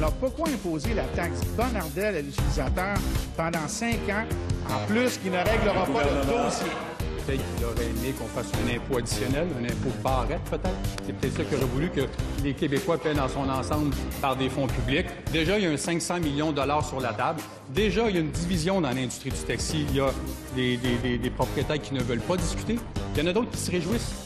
Alors, pourquoi imposer la taxe Bonnardel à l'utilisateur pendant 5 ans, en plus qu'il ne réglera pas le dossier? Peut-être qu'il aurait aimé qu'on fasse un impôt additionnel, un impôt barrette peut-être. C'est peut-être ça qu'il aurait voulu que les Québécois paient dans son ensemble par des fonds publics. Déjà, il y a un 500 millions de dollars sur la table. Déjà, il y a une division dans l'industrie du taxi. Il y a des propriétaires qui ne veulent pas discuter. Il y en a d'autres qui se réjouissent.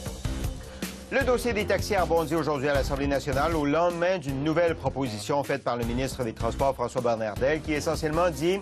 Le dossier des taxis a rebondi aujourd'hui à l'Assemblée nationale au lendemain d'une nouvelle proposition faite par le ministre des Transports, François Bonnardel, qui essentiellement dit: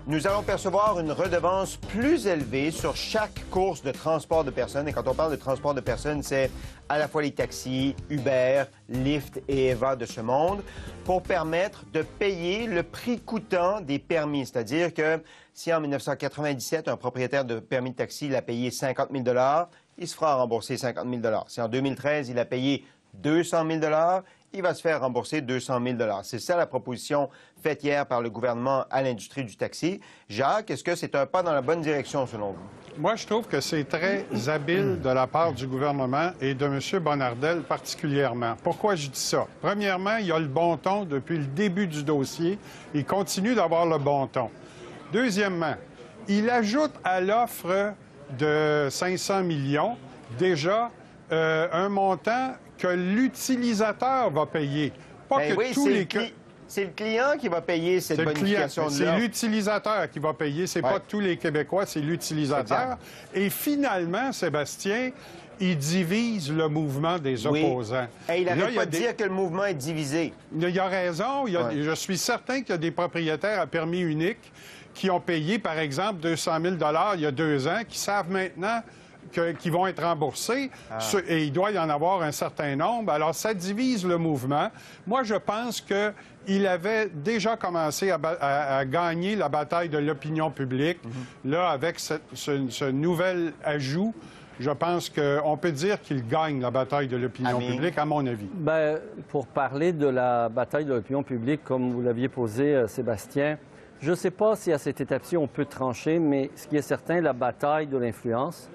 nous allons percevoir une redevance plus élevée sur chaque course de transport de personnes. Et quand on parle de transport de personnes, c'est à la fois les taxis, Uber, Lyft et Eva de ce monde, pour permettre de payer le prix coûtant des permis. C'est-à-dire que si en 1997, un propriétaire de permis de taxi il a payé 50 000 $, il se fera rembourser 50 000 $. Si en 2013, il a payé 200 000 $, il va se faire rembourser 200 000 $. C'est ça la proposition faite hier par le gouvernement à l'industrie du taxi. Jacques, est-ce que c'est un pas dans la bonne direction selon vous? Moi, je trouve que c'est très habile de la part du gouvernement et de M. Bonnardel particulièrement. Pourquoi je dis ça? Premièrement, il a le bon ton depuis le début du dossier. Il continue d'avoir le bon ton. Deuxièmement, il ajoute à l'offre de 500 millions déjà un montant que l'utilisateur va payer. Pas Ben que oui, tous les... C'est le client qui va payer cette bonification de l'offre. C'est l'utilisateur qui va payer. C'est pas tous les Québécois, c'est l'utilisateur. Et finalement, Sébastien, il divise le mouvement des opposants. Et il n'arrête pas de dire que le mouvement est divisé. Il a raison. Je suis certain qu'il y a des propriétaires à permis unique qui ont payé, par exemple, 200 000 $ il y a 2 ans, qui savent maintenant qui vont être remboursés, et il doit y en avoir un certain nombre. Alors, ça divise le mouvement. Moi, je pense qu'il avait déjà commencé à gagner la bataille de l'opinion publique. Là, avec ce nouvel ajout, je pense qu'on peut dire qu'il gagne la bataille de l'opinion publique, à mon avis. Bien, pour parler de la bataille de l'opinion publique, comme vous l'aviez posé, Sébastien, je ne sais pas si à cette étape-ci on peut trancher, mais ce qui est certain, la bataille de l'influence,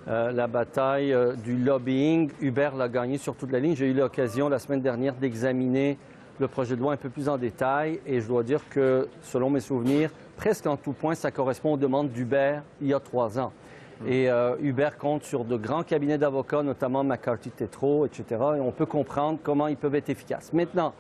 la bataille du lobbying, Uber l'a gagné sur toute la ligne. J'ai eu l'occasion la semaine dernière d'examiner le projet de loi un peu plus en détail et je dois dire que, selon mes souvenirs, presque en tout point, ça correspond aux demandes d'Uber il y a 3 ans. Et Uber compte sur de grands cabinets d'avocats, notamment McCarthy Tétrault, etc. Et on peut comprendre comment ils peuvent être efficaces. Maintenant,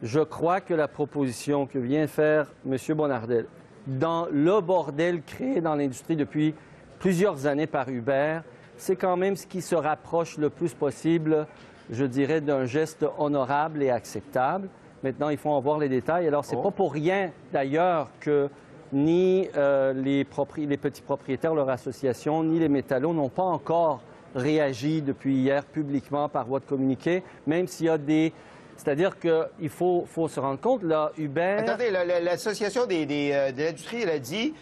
je crois que la proposition que vient faire M. Bonnardel, dans le bordel créé dans l'industrie depuis plusieurs années par Uber, c'est quand même ce qui se rapproche le plus possible, je dirais, d'un geste honorable et acceptable. Maintenant, il faut en voir les détails. Alors, c'est pas pour rien, d'ailleurs, que ni les petits propriétaires, leur association, ni les métallos n'ont pas encore réagi depuis hier publiquement par voie de communiqué, même s'il y a des... C'est-à-dire qu'il faut se rendre compte, là, Uber... Attendez, l'association de l'industrie, elle a dit...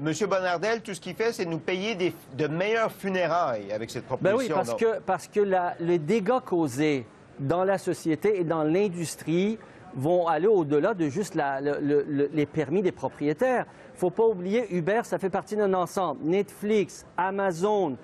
M. Bonnardel, tout ce qu'il fait, c'est nous payer de meilleures funérailles avec cette proposition. Ben oui, parce que les dégâts causés dans la société et dans l'industrie vont aller au-delà de juste les permis des propriétaires. Il ne faut pas oublier, Uber, ça fait partie d'un ensemble. Netflix, Amazon,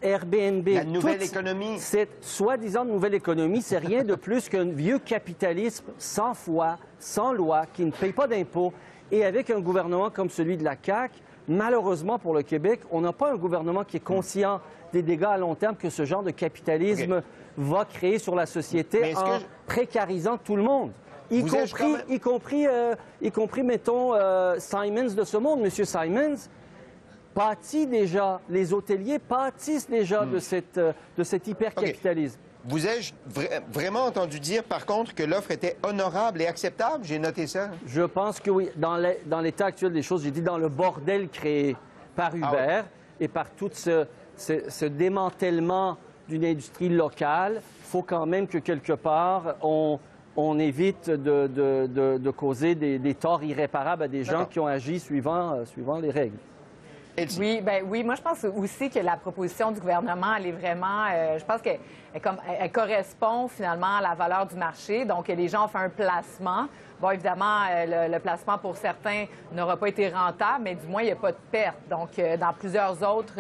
Airbnb... La nouvelle économie. Cette soi-disant nouvelle économie, c'est rien de plus qu'un vieux capitalisme sans foi, sans loi, qui ne paye pas d'impôts. Et avec un gouvernement comme celui de la CAQ, malheureusement pour le Québec, on n'a pas un gouvernement qui est conscient des dégâts à long terme que ce genre de capitalisme va créer sur la société en précarisant tout le monde. Y compris, mettons, Simons de ce monde. M. Simons pâtit déjà, les hôteliers pâtissent déjà de cet hypercapitalisme. Vous ai-je vraiment entendu dire, par contre, que l'offre était honorable et acceptable? J'ai noté ça. Je pense que oui. Dans l'état actuel des choses, j'ai dit dans le bordel créé par Uber et par tout ce démantèlement d'une industrie locale, il faut quand même que, quelque part, on évite de causer des torts irréparables à des gens qui ont agi suivant les règles. Oui, moi je pense aussi que la proposition du gouvernement, elle est vraiment, je pense que elle correspond finalement à la valeur du marché. Donc, les gens ont fait un placement. Bon, évidemment, le placement pour certains n'aura pas été rentable, mais du moins, il n'y a pas de perte. Donc, dans plusieurs autres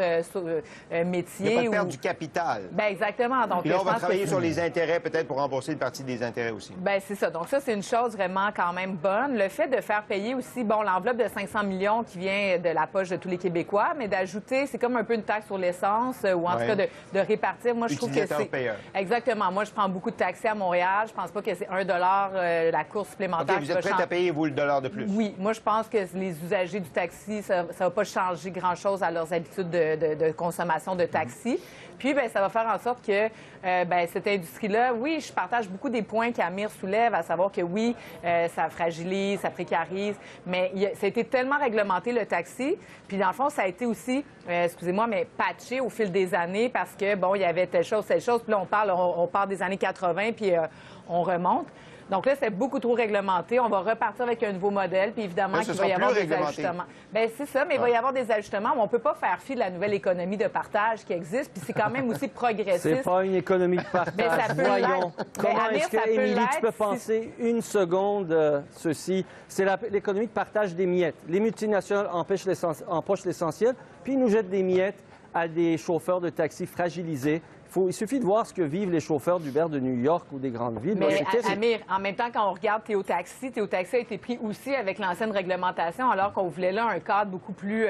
métiers... Il n'y a pas de perte du capital. Bien, exactement. Donc, puis là, on va travailler sur les intérêts, peut-être, pour rembourser une partie des intérêts aussi. Bien, c'est ça. Donc, ça, c'est une chose vraiment quand même bonne. Le fait de faire payer aussi, bon, l'enveloppe de 500 millions qui vient de la poche de tous les Québécois, mais d'ajouter, c'est comme un peu une taxe sur l'essence, ou en tout cas de répartir. Moi, je trouve que c'est... Payeur. Exactement. Moi, je prends beaucoup de taxis à Montréal. Je pense pas que c'est $1 la course supplémentaire. OK, vous êtes prêts à payer, vous, le dollar de plus? Oui. Moi, je pense que les usagers du taxi, ça ne va pas changer grand-chose à leurs habitudes de consommation de taxi. Puis, bien, ça va faire en sorte que cette industrie-là, oui, je partage beaucoup des points qu'Amir soulève, à savoir que oui, ça fragilise, ça précarise, mais ça a été tellement réglementé, le taxi. Puis, dans le fond, ça a été aussi, excusez-moi, mais patché au fil des années parce que, bon, il y avait telle chose. Puis là, on part des années 80, puis on remonte. Donc là, c'est beaucoup trop réglementé. On va repartir avec un nouveau modèle, puis évidemment qu'il va y avoir des ajustements. Bien, c'est ça, mais il va y avoir des ajustements. On ne peut pas faire fi de la nouvelle économie de partage qui existe, puis c'est quand même aussi progressiste. C'est pas une économie de partage. Voyons. Comment est-ce que, Émilie, tu peux penser une seconde ceci? C'est l'économie de partage des miettes. Les multinationales empochent l'essentiel, puis ils nous jettent des miettes à des chauffeurs de taxi fragilisés. Il suffit de voir ce que vivent les chauffeurs d'Uber de New York ou des grandes villes. Mais Amir, en même temps, quand on regarde Théo Taxi a été pris aussi avec l'ancienne réglementation, alors qu'on voulait là un cadre beaucoup plus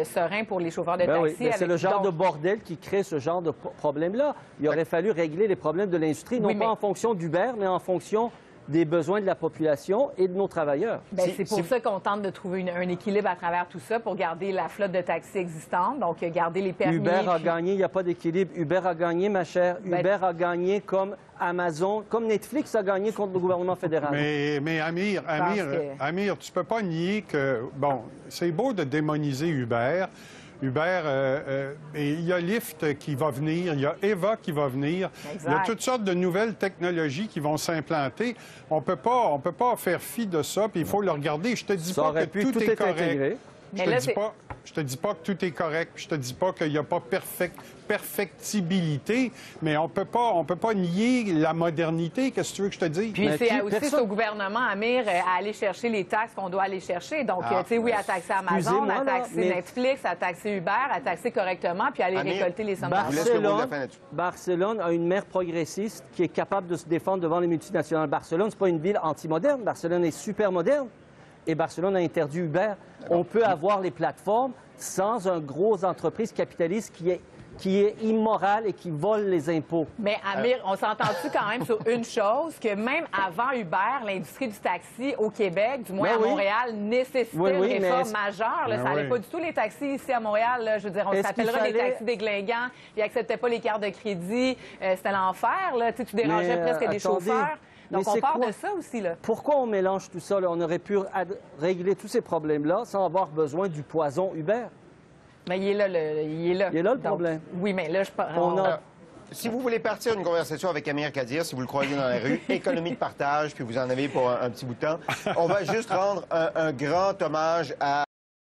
serein pour les chauffeurs de taxi. Oui, c'est le genre de bordel qui crée ce genre de problème-là. Il aurait fallu régler les problèmes de l'industrie, non pas en fonction d'Uber, mais en fonction des besoins de la population et de nos travailleurs. Bien, c'est pour ça qu'on tente de trouver un équilibre à travers tout ça pour garder la flotte de taxis existante, donc garder les permis. Uber a gagné, il n'y a pas d'équilibre. Uber a gagné, ma chère. Uber a gagné comme Amazon, comme Netflix a gagné contre le gouvernement fédéral. Mais Amir, tu peux pas nier que, bon, c'est beau de démoniser Uber. Uber, il y a Lyft qui va venir, il y a Eva qui va venir. Exact. Il y a toutes sortes de nouvelles technologies qui vont s'implanter. On peut pas faire fi de ça, puis il faut le regarder. Je te dis pas que tout est correct. Je te dis pas que tout est correct. Je te dis pas qu'il n'y a pas perfectibilité, mais on peut pas nier la modernité. Qu'est-ce que tu veux que je te dise? Puis c'est aussi au gouvernement, Amir, à aller chercher les taxes qu'on doit aller chercher. Donc, tu sais, oui, à taxer Amazon, à taxer Netflix, à taxer Uber, à taxer correctement, puis aller récolter les sommes d'argent. Barcelone a une maire progressiste qui est capable de se défendre devant les multinationales. Barcelone, c'est pas une ville anti-moderne. Barcelone est super moderne. Et Barcelone a interdit Uber. On peut avoir les plateformes sans une grosse entreprise capitaliste qui est immorale et qui vole les impôts. Mais Amir, on s'entend-tu quand même sur une chose, que même avant Uber, l'industrie du taxi au Québec, du moins à Montréal, nécessitait une réforme majeure. Là, ça n'allait pas du tout les taxis ici à Montréal. Là, je veux dire, on s'appellerait les taxis déglingants. Ils n'acceptaient pas les cartes de crédit. C'était l'enfer. Là. Tu dérangeais presque des chauffeurs. Donc, on part de ça aussi, là. Pourquoi on mélange tout ça, là? On aurait pu régler tous ces problèmes-là sans avoir besoin du poison Uber. Mais il est là, le problème. Oui, mais là, si vous voulez partir une conversation avec Amir Kadir, si vous le croisez dans la rue, économie de partage, puis vous en avez pour un petit bout de temps, on va juste rendre un grand hommage à